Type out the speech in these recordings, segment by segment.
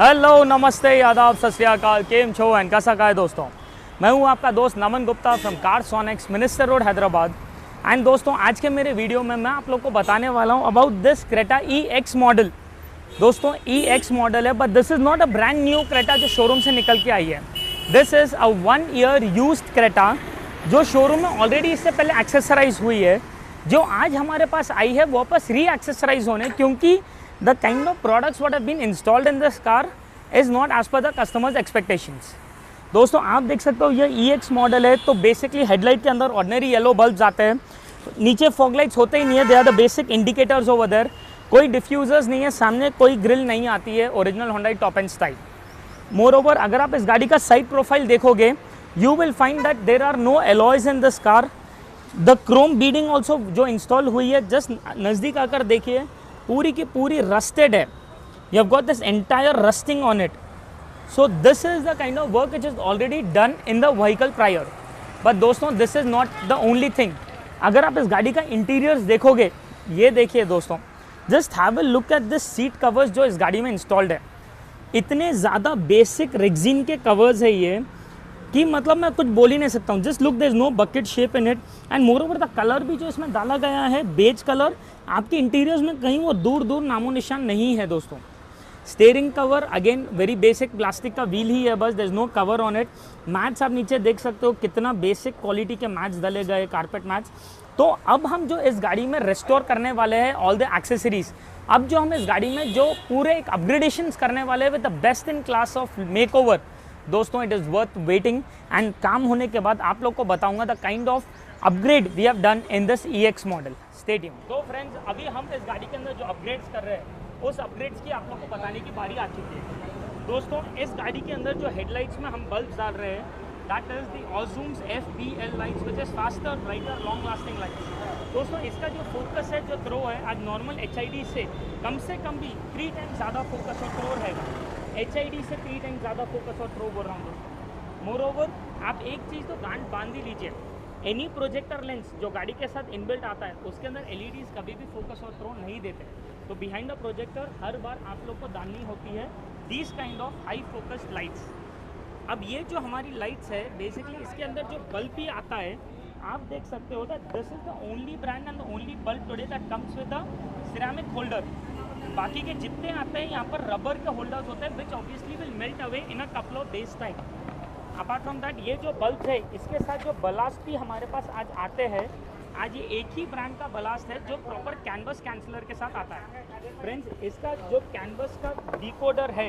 Hello, नमस्ते, आदाब, सत श्री अकाल, केम छो एंड कैसा का है दोस्तों। मैं हूं आपका दोस्त Naman Gupta from Carsonics, minister road, Hyderabad. And दोस्तों, आज के मेरे वीडियो में मैं आप लोग को बताने वाला हूं about this Creta EX model. दोस्तों, EX मॉडल है, but this is not a brand new Creta जो शोरूम से निकल के आई है। This is a 1 year used Creta जो शोरूम में ऑलरेडी इससे पहले एक्सेसराइज हुई है, जो आज हमारे पास आई है वापस री एक्सेसराइज होने, क्योंकि the kind of products what have been installed in this car is not as per the customers expectations। दोस्तों, आप देख सकते हो ये EX मॉडल है, तो बेसिकली हेडलाइट के अंदर ऑर्डिनरी येलो बल्ब्स आते हैं, नीचे फॉग लाइट्स होते ही नहीं है, they are the basic indicators over there. कोई डिफ्यूजर्स नहीं है, सामने कोई ग्रिल नहीं आती है, original Honda top end style. Moreover, अगर आप इस गाड़ी का साइड प्रोफाइल देखोगे, you will find that there are no alloys in this car. The chrome beading also जो इंस्टॉल हुई है, जस्ट नज़दीक आकर देखिए, पूरी की पूरी रस्टेड है। You have got this entire rusting on it. So this is the kind of work which is already done in the vehicle prior. But दोस्तों, this is not the only thing. अगर आप इस गाड़ी का interiors देखोगे, ये देखिए दोस्तों, just have a look at this seat covers जो इस गाड़ी में इंस्टॉल्ड है। इतने ज़्यादा बेसिक रेक्सिन के कवर्स है ये कि मतलब मैं कुछ बोल ही नहीं सकता हूँ। Just look, there is no bucket shape in it. And moreover the colour भी जो इसमें डाला गया है, बेज कलर, आपके इंटीरियर्स में कहीं वो दूर दूर नामो निशान नहीं है दोस्तों। Steering cover again very basic plastic का व्हील ही है, बस there is no cover on it. Mats आप नीचे देख सकते हो, कितना बेसिक क्वालिटी के मैट्स डाले गए, कारपेट मैट्स। तो अब हम जो इस गाड़ी में रेस्टोर करने वाले हैं ऑल द एक्सेसरीज। अब जो हम इस गाड़ी में जो पूरे एक अपग्रेडेशन करने वाले हैं with the best in class of makeover, दोस्तों it is worth waiting. And काम होने के बाद आप लोग को बताऊंगा the kind of upgrade we have done in this EX model. Stay tuned. तो फ्रेंड्स, अभी हम इस गाड़ी के अंदर जो अपग्रेड्स कर रहे हैं, उस अपग्रेड्स की आप लोग को बताने की बारी आ चुकी है। दोस्तों, इस गाड़ी के अंदर जो हेडलाइट्स में हम बल्ब डाल रहे हैं, दैट इज द ऑज़ूम्स FBL lights which is faster, brighter, long lasting lights. दोस्तों, इसका जो फोकस है, जो थ्रो है, आज नॉर्मल HID से कम भी 3 टाइम्स ज़्यादा फोकस और थ्रो रहेगा। HID से 3 टाइम्स ज़्यादा फोकस और थ्रो बोल रहा हूँ दोस्तों। मोर ओवर, आप एक चीज़ तो गांठ बांध ही लीजिए, एनी प्रोजेक्टर लेंस जो गाड़ी के साथ इनबिल्ट आता है, उसके अंदर LEDs कभी भी फोकस और थ्रो नहीं देते। तो बिहाइंड द प्रोजेक्टर हर बार आप लोग को डालनी होती है these kind of high focused lights. अब ये जो हमारी लाइट्स है, बेसिकली इसके अंदर जो बल्ब ही आता है, आप देख सकते हो that this is the only brand and the only bulb today that comes with a ceramic holder. बाकी के जितने आते हैं यहाँ पर रबर के होल्डर्स होते हैं, which obviously will melt away in a couple of days time. Apart from that, ये जो बल्ब है, इसके साथ जो बलास्ट भी हमारे पास आज आते हैं, आज ये एक ही ब्रांड का बलास्ट है जो प्रॉपर कैनवस कैंसलर के साथ आता है। फ्रेंड्स, इसका जो कैनवस का डिकोडर है,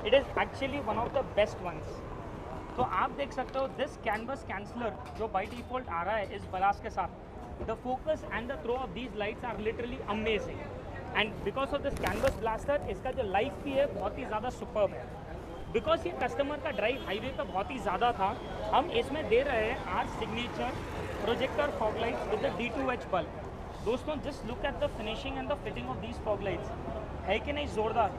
it is actually one of the best ones. तो आप देख सकते हो दिस कैनवस कैंसलर जो बाई डिफॉल्ट आ रहा है इस बलास्ट के साथ, the focus and the throw of these lights are literally amazing. And because of this canbus blaster, इसका जो लाइफ भी है बहुत ही ज़्यादा सुपर्ब है। बिकॉज ये कस्टमर का ड्राइव हाईवे पे बहुत ही ज़्यादा था, हम इसमें दे रहे हैं our signature projector fog lights with the D2H bulb. दोस्तों, just look at the finishing and the fitting of these fog lights, है कि नहीं जोरदार।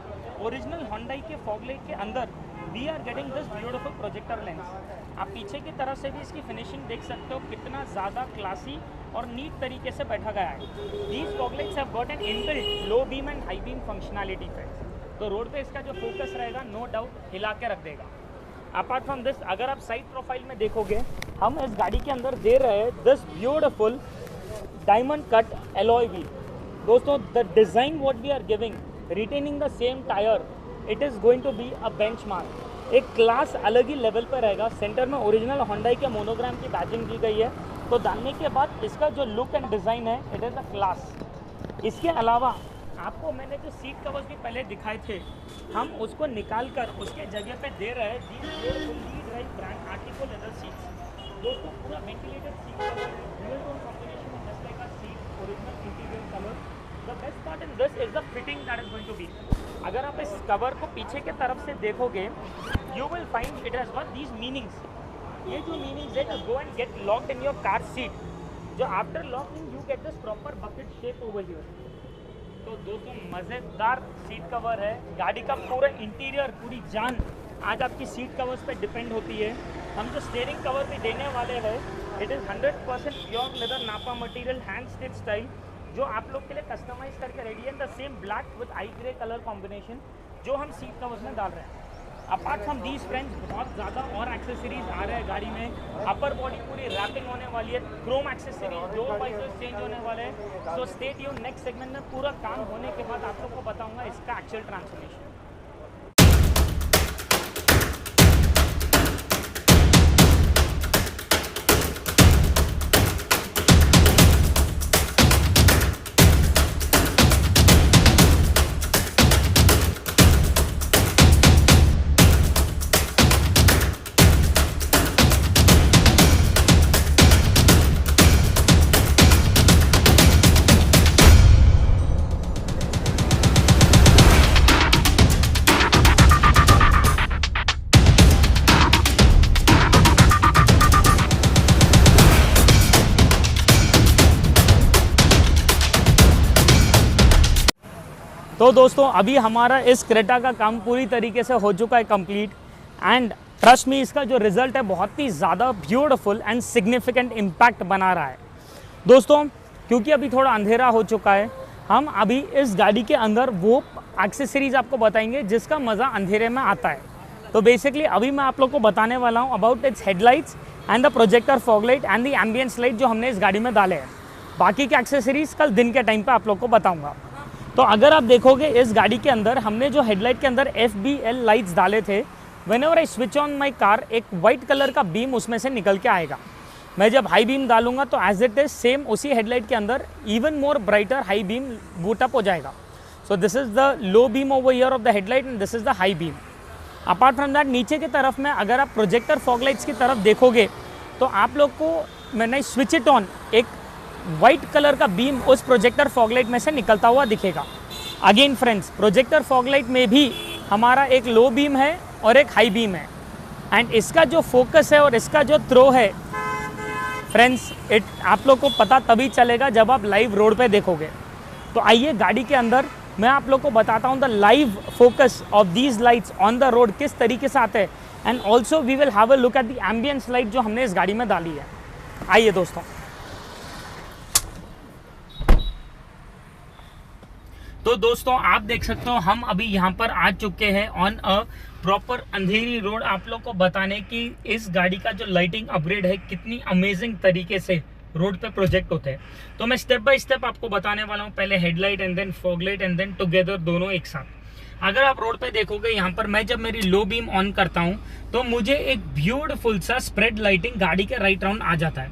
ओरिजिनल होंडा के फॉग लाइट के अंदर we are getting this beautiful projector lens. आप पीछे की तरफ से भी इसकी फिनिशिंग देख सकते हो, कितना ज़्यादा क्लासी और नीट तरीके से बैठा गया है। These fog lights have got an inbuilt low beam and high beam functionality friends. तो रोड पे इसका जो फोकस रहेगा, नो डाउट हिला के रख देगा। अपार्ट फ्रॉम दिस, अगर आप साइड प्रोफाइल में देखोगे, हम इस गाड़ी के अंदर दे रहे हैं this beautiful diamond cut alloy wheel. दोस्तों, the design what we are giving, retaining the same tyre, it is going to be a benchmark. एक क्लास अलग ही लेवल पर रहेगा। सेंटर में ओरिजिनल होंडा के मोनोग्राम की बैजिंग दी गई है, तो डालने के बाद इसका जो लुक एंड डिज़ाइन है, इट इज़ अ क्लास। इसके अलावा आपको मैंने जो सीट कवर्स भी पहले दिखाए थे, हम उसको निकाल कर उसके जगह पे दे रहे हैं the drive brand Artico leather seats. दोस्तों, पूरा ventilated seat cover, dual tone combination में just like a seat, original interior colour. The best part in this is the fitting that is going to be. अगर आप इस cover को पीछे के तरफ से देखोगे, you will find it has got these meanings. ये जो मीनिंग्स है, to go and get locked in your car seat, जो after locking you get this proper bucket shape over here. तो दोस्तों, मज़ेदार सीट कवर है। गाड़ी का पूरा इंटीरियर, पूरी जान आज आपकी सीट कवर्स पे डिपेंड होती है। हम जो स्टीयरिंग कवर भी देने वाले हैं, इट इज़ 100% प्योर लेदर नापा मटेरियल, हैंड स्टिच स्टाइल, जो आप लोग के लिए कस्टमाइज करके रेडी है। The same black with I grey colour combination. जो हम सीट कवर्स में डाल रहे हैं। अपार्ट फ्रॉम दीज फ्रेंड्स बहुत ज़्यादा और एक्सेसरीज आ रहे हैं गाड़ी में। अपर बॉडी पूरी रैपिंग होने वाली है, Chrome accessories, door visors change होने वाले हैं। सो स्टे ट्यून्ड, नेक्स्ट सेगमेंट में पूरा काम होने के बाद आप लोग को बताऊंगा इसका एक्चुअल ट्रांसफॉर्मेशन। तो दोस्तों अभी हमारा इस क्रेटा का काम पूरी तरीके से हो चुका है कंप्लीट, एंड ट्रस्ट मी इसका जो रिज़ल्ट है बहुत ही ज़्यादा ब्यूटीफुल एंड सिग्निफिकेंट इम्पैक्ट बना रहा है। दोस्तों क्योंकि अभी थोड़ा अंधेरा हो चुका है, हम अभी इस गाड़ी के अंदर वो एक्सेसरीज आपको बताएंगे जिसका मज़ा अंधेरे में आता है। तो बेसिकली अभी मैं आप लोग को बताने वाला हूँ about it's headlights and the projector fog light and the ambience light जो हमने इस गाड़ी में डाले हैं। बाकी के एक्सेसरीज कल दिन के टाइम पर आप लोग को बताऊँगा। तो अगर आप देखोगे इस गाड़ी के अंदर हमने जो हेडलाइट के अंदर FBL लाइट्स डाले थे, whenever I switch on my car एक वाइट कलर का बीम उसमें से निकल के आएगा। मैं जब हाई बीम डालूंगा तो एज इट इज सेम उसी हेडलाइट के अंदर even more brighter high beam boot up हो जाएगा। सो this is the low beam over here of the headlight and this is the high beam. Apart from that नीचे की तरफ में अगर आप प्रोजेक्टर फॉग लाइट्स की तरफ देखोगे तो आप लोग को मैंने स्विच इट ऑन एक वाइट कलर का बीम उस प्रोजेक्टर फॉग लाइट में से निकलता हुआ दिखेगा। Again friends projector fog light में भी हमारा एक लो बीम है और एक हाई बीम है, एंड इसका जो फोकस है और इसका जो थ्रो है फ्रेंड्स आप लोग को पता तभी चलेगा जब आप लाइव रोड पे देखोगे। तो आइए गाड़ी के अंदर मैं आप लोग को बताता हूँ the live focus of these lights on the road किस तरीके से आते हैं, and also we will have a look at the ambience light जो हमने इस गाड़ी में डाली है। आइए दोस्तों। तो दोस्तों आप देख सकते हो हम अभी यहाँ पर आ चुके हैं on a proper Andheri road, आप लोग को बताने की इस गाड़ी का जो लाइटिंग अपग्रेड है कितनी अमेजिंग तरीके से रोड पे प्रोजेक्ट होते हैं। तो मैं स्टेप बाय स्टेप आपको बताने वाला हूँ, पहले headlight and then fog light and then together दोनों एक साथ। अगर आप रोड पे देखोगे यहाँ पर मैं जब मेरी लो बीम ऑन करता हूँ तो मुझे एक ब्यूटीफुल सा स्प्रेड लाइटिंग गाड़ी के राइट राउंड आ जाता है।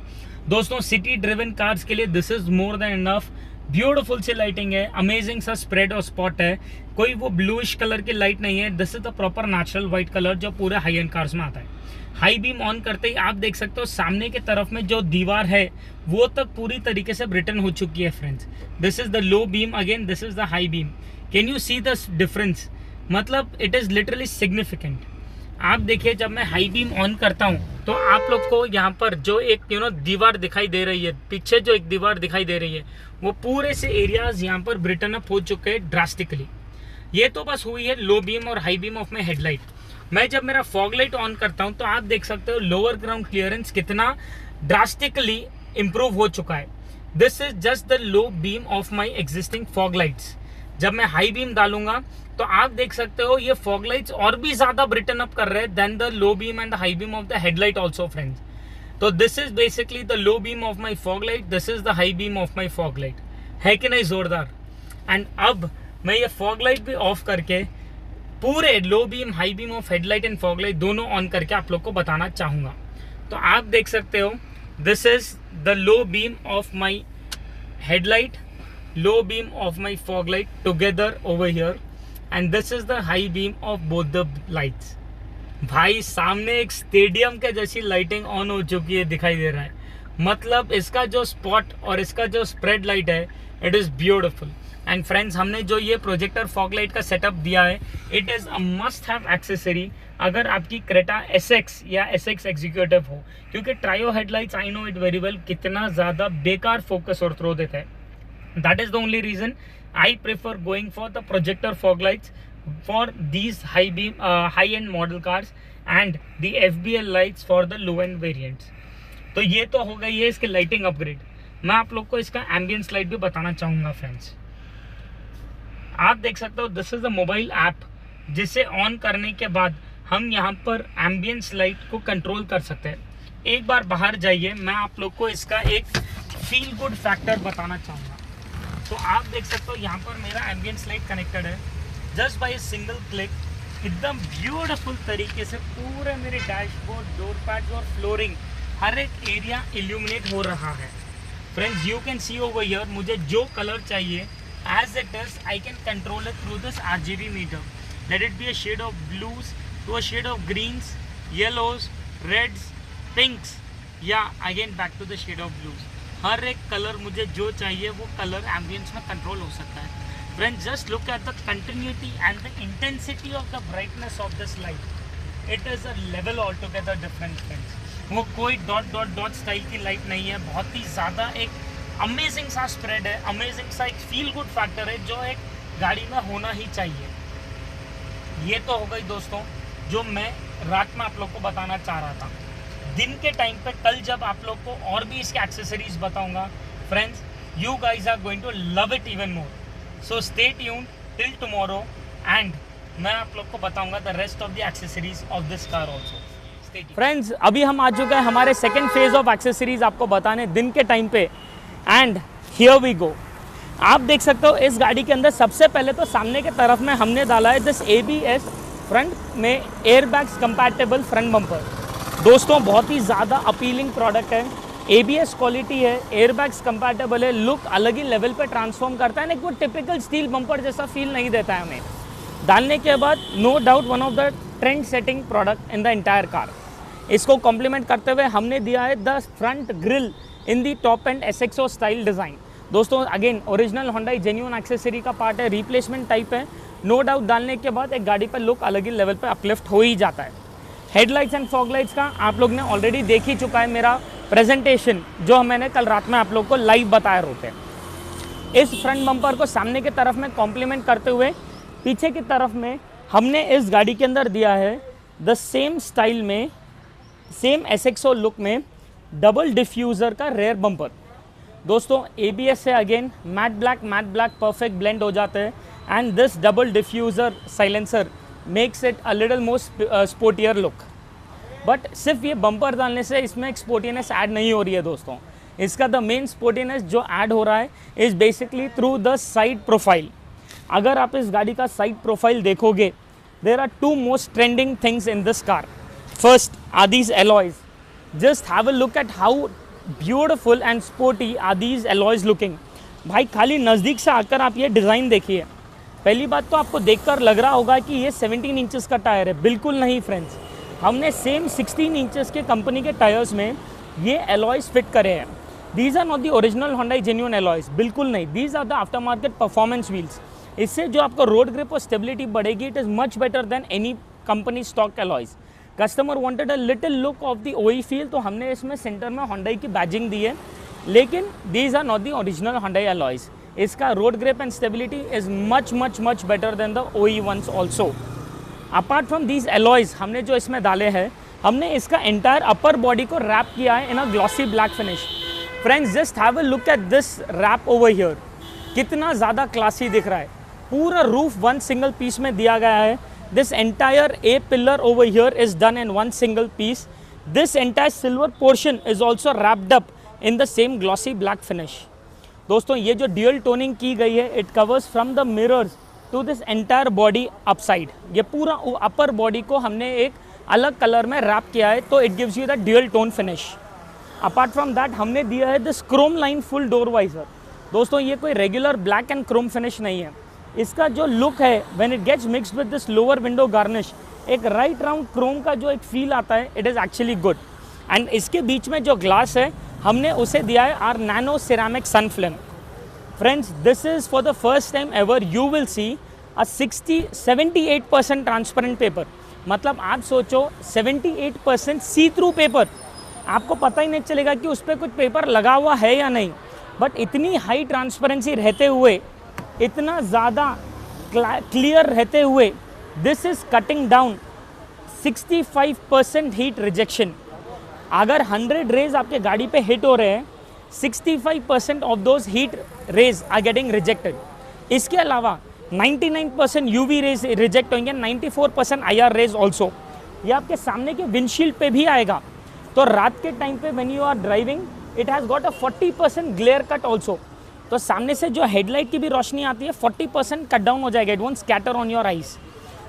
दोस्तों सिटी ड्रिवन कार्स के लिए this is more than enough. Beautiful सी लाइटिंग है, अमेजिंग सा स्प्रेड और स्पॉट है, कोई वो ब्लूइश कलर की लाइट नहीं है। This is the proper natural white colour जो पूरे हाई एंड कार्स में आता है। हाई बीम ऑन करते ही आप देख सकते हो सामने की तरफ में जो दीवार है वो तक पूरी तरीके से ब्रिटन हो चुकी है friends. This is the low beam, again this is the high beam. Can you see the difference? मतलब इट इज लिटरली सिग्निफिकेंट। आप देखिए जब मैं हाई बीम ऑन करता हूँ तो आप लोग को यहाँ पर जो एक दीवार दिखाई दे रही है, पीछे जो एक दीवार दिखाई दे रही है वो पूरे से एरियाज यहाँ पर ब्रिटन अप हो चुके हैं ड्रास्टिकली। ये तो बस हुई है लो बीम और high beam of my headlight. मैं जब मेरा फॉग लाइट ऑन करता हूँ तो आप देख सकते हो लोअर ग्राउंड क्लियरेंस कितना ड्रास्टिकली इंप्रूव हो चुका है। This is just the low beam of my existing fog lights. जब मैं हाई बीम डालूंगा तो आप देख सकते हो ये फॉग लाइट्स और भी ज्यादा ब्रिटन अप कर रहे हैं then the low beam and the high beam of the headlight also friends. तो this is basically the low beam of my fog light, this is the high beam of my fog light. है कि नहीं जोरदार? And अब मैं ये fog light भी of करके पूरे low beam, high beam of headlight and fog light दोनों ऑन करके आप लोग को बताना चाहूंगा। तो आप देख सकते हो this is the low beam of my headlight, low beam of my fog light together over here, and this is the high beam of both the lights। भाई सामने एक स्टेडियम के जैसी लाइटिंग ऑन हो चुकी है, दिखाई दे रहा है। मतलब इसका जो स्पॉट और इसका जो स्प्रेड लाइट है it is beautiful. And friends हमने जो ये प्रोजेक्टर फॉग लाइट का सेटअप दिया है it is a must have accessory अगर आपकी क्रेटा SX या SX एग्जीक्यूटिव हो, क्योंकि trio headlights I know it very well कितना ज्यादा बेकार फोकस और थ्रो देता है। That is the only reason I prefer going for the projector fog lights for these high end model cars and the FBL lights for the low end variants। तो ये तो हो गई है इसके लाइटिंग अपग्रेड। मैं आप लोग को इसका एम्बियंस लाइट भी बताना चाहूंगा फ्रेंड्स। आप देख सकते हो this is the mobile app जिसे ऑन करने के बाद हम यहाँ पर एम्बियंस लाइट को कंट्रोल कर सकते हैं। एक बार बाहर जाइए, मैं आप लोग को इसका एक फील गुड फैक्टर बताना चाहूँगा। तो आप देख सकते हो यहाँ पर मेरा एम्बियंस लाइट कनेक्टेड है। जस्ट बाय सिंगल क्लिक एकदम ब्यूटीफुल तरीके से पूरे मेरे डैशबोर्ड, डोर पैड और फ्लोरिंग हर एक एरिया इल्यूमिनेट हो रहा है। Friends, you can see over here, मुझे जो कलर चाहिए as it is I can control it through this RGB meter. Let it be a shade of blues to a shade of greens, yellows, reds, pinks या again back to the shade of blues. हर एक colour मुझे जो चाहिए वो colour ambience में control हो सकता है। Friends, just look at the continuity and the intensity of the brightness of this light. It is a level altogether different, friends. वो कोई डॉट डॉट डॉट स्टाइल की लाइट नहीं है, बहुत ही ज़्यादा एक अमेजिंग सा स्प्रेड है, अमेजिंग सा एक फील गुड फैक्टर है जो एक गाड़ी में होना ही चाहिए। ये तो हो गई दोस्तों जो मैं रात में आप लोग को बताना चाह रहा था। दिन के टाइम पे कल जब आप लोग को और भी इसके एक्सेसरीज बताऊंगा, friends, you guys are going to love it even more. So stay tuned till tomorrow and मैं आप लोग को बताऊंगा the rest of the accessories of this car also. Friends, अभी हम आ चुके हैं हमारे सेकेंड फेज ऑफ एक्सेसरीज आपको बताने दिन के टाइम पे, एंड हियर वी गो। आप देख सकते हो इस गाड़ी के अंदर सबसे पहले तो सामने के तरफ में हमने डाला है दिस ABS फ्रंट में एयरबैग्स कंपैटिबल फ्रंट बम्पर। दोस्तों बहुत ही ज़्यादा अपीलिंग प्रोडक्ट है, ABS क्वालिटी है, एयरबैग्स कंपैटिबल है, लुक अलग ही लेवल पे ट्रांसफॉर्म करता है, वो टिपिकल स्टील बम्पर जैसा फील नहीं देता है हमें। डालने के बाद no doubt one of the trend setting product in the entire car. इसको कॉम्प्लीमेंट करते हुए हमने दिया है the front grille in the top end SXO style design. दोस्तों again original Honda genuine accessory का पार्ट है, रिप्लेसमेंट टाइप है, नो डाउट डालने के बाद एक गाड़ी पर लुक अलग ही लेवल पर अपलिफ्ट हो ही जाता है। हेडलाइट्स एंड फॉग लाइट्स का आप लोग ने ऑलरेडी देख ही चुका है मेरा प्रेजेंटेशन जो मैंने कल रात में आप लोग को लाइव बताए होते हैं। इस फ्रंट बम्पर को सामने की तरफ में कॉम्प्लीमेंट करते हुए पीछे की तरफ में हमने इस गाड़ी के अंदर दिया है द सेम स्टाइल में, सेम SXO लुक में डबल डिफ्यूज़र का रेयर बम्पर। दोस्तों ABS से again matte black perfect blend हो जाते हैं, and this double diffuser silencer makes it a little more sportier look. But सिर्फ ये बम्पर डालने से इसमें एक स्पोर्टीनेस ऐड नहीं हो रही है दोस्तों। इसका द मेन स्पोर्टीनेस जो ऐड हो रहा है is basically through the side profile. अगर आप इस गाड़ी का साइड प्रोफाइल देखोगे, there are two most trending things in this car. First are these alloys. Just have a look at how beautiful and sporty are these alloys looking. भाई खाली नज़दीक से आकर आप ये डिज़ाइन देखिए। पहली बात तो आपको देखकर लग रहा होगा कि ये 17 इंचेस का टायर है, बिल्कुल नहीं फ्रेंड्स। हमने सेम 16 इंचेस के कंपनी के टायर्स में ये एलॉयज फिट करे हैं। These are not the original Honda genuine alloys, बिल्कुल नहीं। These are the aftermarket performance wheels. इससे जो आपको रोड ग्रिप और स्टेबिलिटी बढ़ेगी, it is much better than any company stock alloys. Customer wanted a little look of the OE feel, तो हमने इसमें सेंटर में होंडा की बैजिंग दी है, लेकिन these are not the original Honda alloys. इसका road grip and stability is much better than the OE ones also. Apart from these alloys हमने जो इसमें डाले हैं, हमने इसका एंटायर अपर बॉडी को रैप किया है in a glossy black finish. Friends, just have a look at this wrap over here, कितना ज़्यादा क्लासी दिख रहा है। पूरा रूफ वन सिंगल पीस में दिया गया है। This entire A pillar over here is done in one single piece. This entire silver portion is also wrapped up in the same glossy black finish. दोस्तों ये जो ड्यूअल टोनिंग की गई है, it covers from the mirrors to this entire body upside. ये पूरा अपर body को हमने एक अलग कलर में रैप किया है, तो it gives you the dual tone finish. Apart from that हमने दिया है this chrome line full door visor. दोस्तों ये कोई regular black and chrome finish नहीं है। इसका जो लुक है when it gets mixed with this lower window garnish, एक राइट राउंड क्रोम का जो एक फील आता है, it is actually good. And इसके बीच में जो ग्लास है हमने उसे दिया है our nano ceramic sun film. Friends, this is for the first time ever you will see a 78% transparent paper। मतलब आप सोचो 78% सी थ्रू पेपर, आपको पता ही नहीं चलेगा कि उस पर कुछ पेपर लगा हुआ है या नहीं। बट इतनी हाई ट्रांसपेरेंसी रहते हुए, इतना ज़्यादा क्लियर रहते हुए, this is cutting down 65% heat rejection. अगर 100 रेज आपके गाड़ी पे हिट हो रहे हैं, 65% of those heat rays are getting rejected. इसके अलावा 99% यूवी रेज रिजेक्ट होंगे, 94% IR रेज ऑल्सो। ये आपके सामने के विंडशील्ड पे भी आएगा। तो रात के टाइम पे when you are driving it has got a 40% glare cut also. तो सामने से जो हेडलाइट की भी रोशनी आती है 40% कट डाउन हो जाएगा, it won't scatter on your eyes.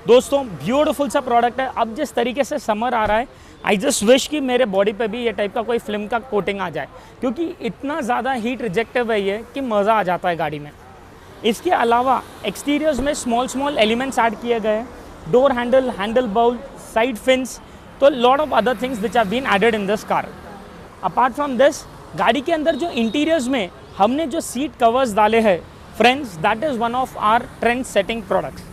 दोस्तों ब्यूटीफुल सा प्रोडक्ट है। अब जिस तरीके से समर आ रहा है, आई जस्ट विश कि मेरे बॉडी पे भी ये टाइप का कोई फिल्म का कोटिंग आ जाए, क्योंकि इतना ज़्यादा हीट रिजेक्टिव है ये कि मज़ा आ जाता है गाड़ी में। इसके अलावा एक्सटीरियर्स में स्मॉल एलिमेंट्स ऐड किए गए हैं, door handle, handle bowl, side fins, तो lot of other things which have been added in this car. Apart from this, गाड़ी के अंदर जो इंटीरियर्स में हमने जो सीट कवर्स डाले हैं friends, that is one of our trend setting products.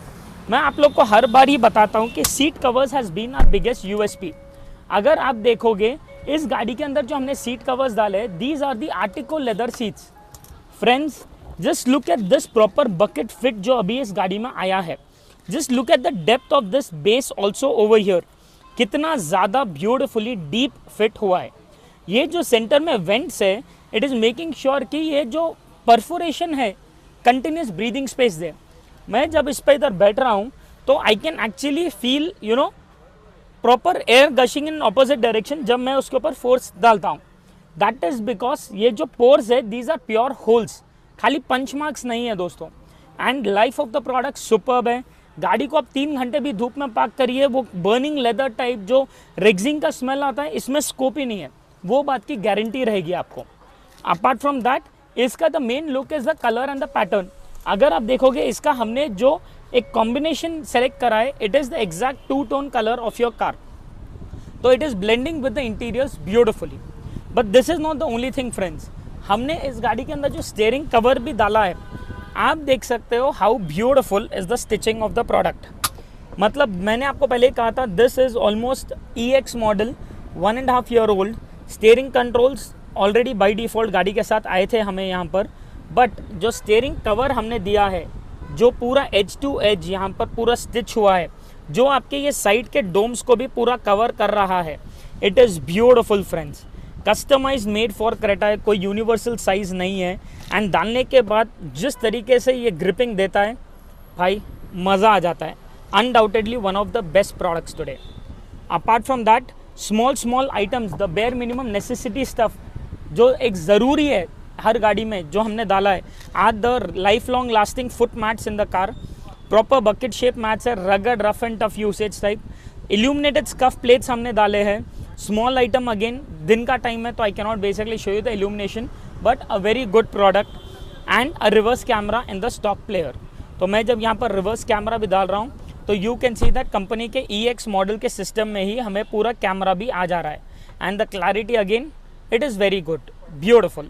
मैं आप लोग को हर बार ही बताता हूँ कि seat covers has been our biggest USP। अगर आप देखोगे इस गाड़ी के अंदर जो हमने सीट कवर्स डाले हैं, these are the Artico leather seats. Friends just look at this proper bucket fit जो अभी इस गाड़ी में आया है। Just look at the depth of this base also over here, कितना ज़्यादा ब्यूटिफुली डीप फिट हुआ है। ये जो सेंटर में वेंट्स है, इट इज़ मेकिंग श्योर कि ये जो परफोरेशन है कंटिन्यूस ब्रीदिंग स्पेस दे। मैं जब इस पर इधर बैठ रहा हूँ तो I can actually feel proper air gushing in opposite direction जब मैं उसके ऊपर फोर्स डालता हूँ। दैट इज़ बिकॉज ये जो पोर्स है दीज आर प्योर होल्स, खाली पंच मार्क्स नहीं है दोस्तों। And life of the product superb है। गाड़ी को आप 3 घंटे भी धूप में पार्क करिए, वो बर्निंग लेदर टाइप जो रेक्सिंग का स्मेल आता है इसमें स्कोप ही नहीं है, वो बात की गारंटी रहेगी आपको। अपार्ट फ्रॉम दैट, इसका the main look is the colour and the pattern. अगर आप देखोगे इसका हमने जो एक कॉम्बिनेशन सेलेक्ट करा है, it is the exact 2 tone colour of your car, तो it is blending with the interiors beautifully. But this is not the only thing friends, हमने इस गाड़ी के अंदर जो स्टीयरिंग कवर भी डाला है, आप देख सकते हो how beautiful is the stitching of the product. मतलब मैंने आपको पहले कहा था this is almost EX model, 1.5 year old. Steering controls already by default गाड़ी के साथ आए थे हमें यहाँ पर, बट जो स्टीयरिंग कवर हमने दिया है जो पूरा एज टू एज यहाँ पर पूरा स्टिच हुआ है, जो आपके ये साइड के डोम्स को भी पूरा कवर कर रहा है, it is beautiful friends. Customize made for Creta है, कोई यूनिवर्सल साइज़ नहीं है। एंड डालने के बाद जिस तरीके से ये ग्रिपिंग देता है भाई, मज़ा आ जाता है। Undoubtedly one of the best products today. Apart from that, small items, the bare minimum necessity stuff जो एक ज़रूरी है हर गाड़ी में, जो हमने डाला है। Are the life long lasting foot mats in the car, proper bucket shape mats है, rugged rough and tough usage type. Illuminated scuff plates हमने डाले हैं। स्मॉल आइटम, अगेन दिन का टाइम है तो I can not basically show you the illumination, but a very good product. And a reverse camera in the stock player. तो मैं जब यहाँ पर रिवर्स कैमरा भी डाल रहा हूँ तो you can see that company के EX मॉडल के सिस्टम में ही हमें पूरा कैमरा भी आ जा रहा है। And the clarity again it is very good, beautiful.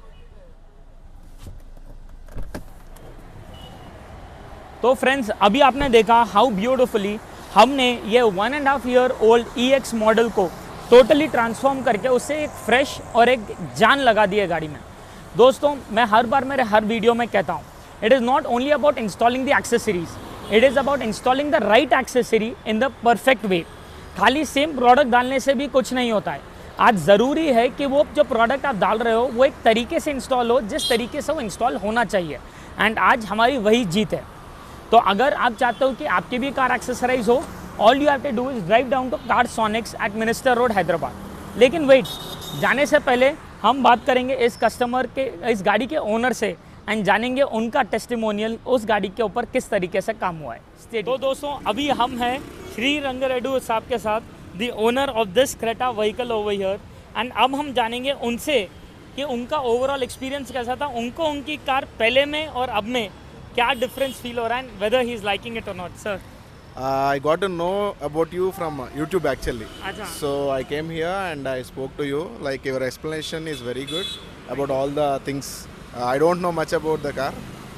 तो फ्रेंड्स अभी आपने देखा हाउ ब्यूटिफुली हमने ये 1.5 ईयर ओल्ड EX मॉडल को टोटली ट्रांसफॉर्म करके उससे एक फ्रेश और एक जान लगा दी है गाड़ी में। दोस्तों मैं हर बार मेरे हर वीडियो में कहता हूँ, it is not only about installing the accessories, it is about installing the right accessory in the perfect way. खाली सेम प्रोडक्ट डालने से भी कुछ नहीं होता है। आज ज़रूरी है कि वो जो प्रोडक्ट आप डाल रहे हो वो एक तरीके से इंस्टॉल हो जिस तरीके से वो इंस्टॉल होना चाहिए। एंड आज हमारी वही जीत है। तो अगर आप चाहते हो कि आपकी भी कार एक्सेसराइज हो, all you have to do is drive down to Carsonics at Minister road Hyderabad. लेकिन वेट, जाने से पहले हम बात करेंगे इस कस्टमर के, इस गाड़ी के ओनर से, एंड जानेंगे उनका टेस्टिमोनियल उस गाड़ी के ऊपर किस तरीके से काम हुआ है। तो दोस्तों अभी हम हैं श्री रंगारेड्डी साहब के साथ, the owner of this Creta vehicle over here. And अब हम जानेंगे उनसे कि उनका ओवरऑल एक्सपीरियंस कैसा था, उनको उनकी कार पहले में और अब में क्या डिफरेंस फील हो रहा है, whether he is liking it और not. Sir, I got to know about you from YouTube actually. Acha. So I came here and I spoke to you. Like your explanation is very good about all the things. I don't know much about the car,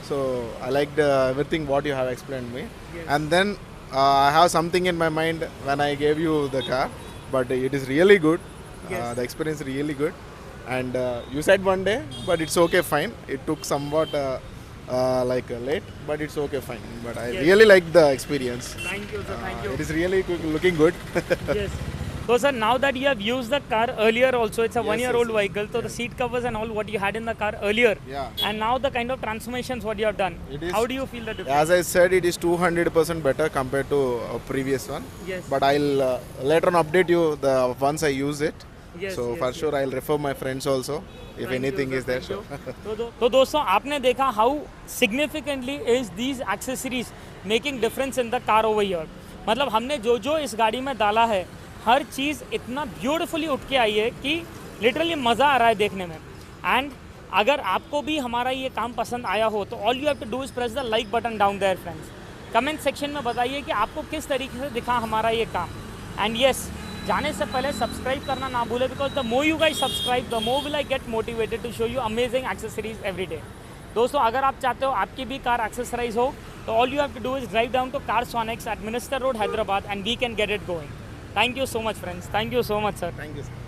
so I liked everything what you have explained me. Yes. And then I have something in my mind when I gave you the car, but it is really good. Yes. The experience really good. And you said one day, but it's okay, fine. It took somewhat late, but it's okay, fine. But I Yes. really like the experience. Thank you sir, thank you. It is really looking good. Yes, So sir, now that you have used the car earlier also, it's a Yes, 1-year-old yes, yes. vehicle, so the seat covers and all what you had in the car earlier, Yeah. and now the kind of transformations what you have done, It is- how do you feel the difference? As I said, it is 200% better compared to a previous one. Yes. But I'll later on update you the once I use it. Yes, So yes, for yes. sure I'll refer my friends also if Thank anything you, is sir, there. thank Sure. you. तो दोस्तों आपने देखा how significantly is these accessories making difference in the car over here. मतलब हमने जो जो इस गाड़ी में डाला है हर चीज़ इतना ब्यूटीफुली उठ के आई है कि लिटरली मज़ा आ रहा है देखने में। एंड अगर आपको भी हमारा ये काम पसंद आया हो तो all you have to do is press the like button down there friends. Comment section में बताइए कि आपको किस तरीके से दिखा हमारा ये काम। एंड येस, जाने से पहले सब्सक्राइब करना ना भूले, because the more you guys subscribe the more will I get motivated to show you amazing accessories every day. दोस्तों अगर आप चाहते हो आपकी भी कार एक्सेसराइज हो तो all you have to do is drive down to Carsonics at Minister Road, Hyderabad, and we can get it going. Thank you so much friends. Thank you so much sir. Thank you, sir.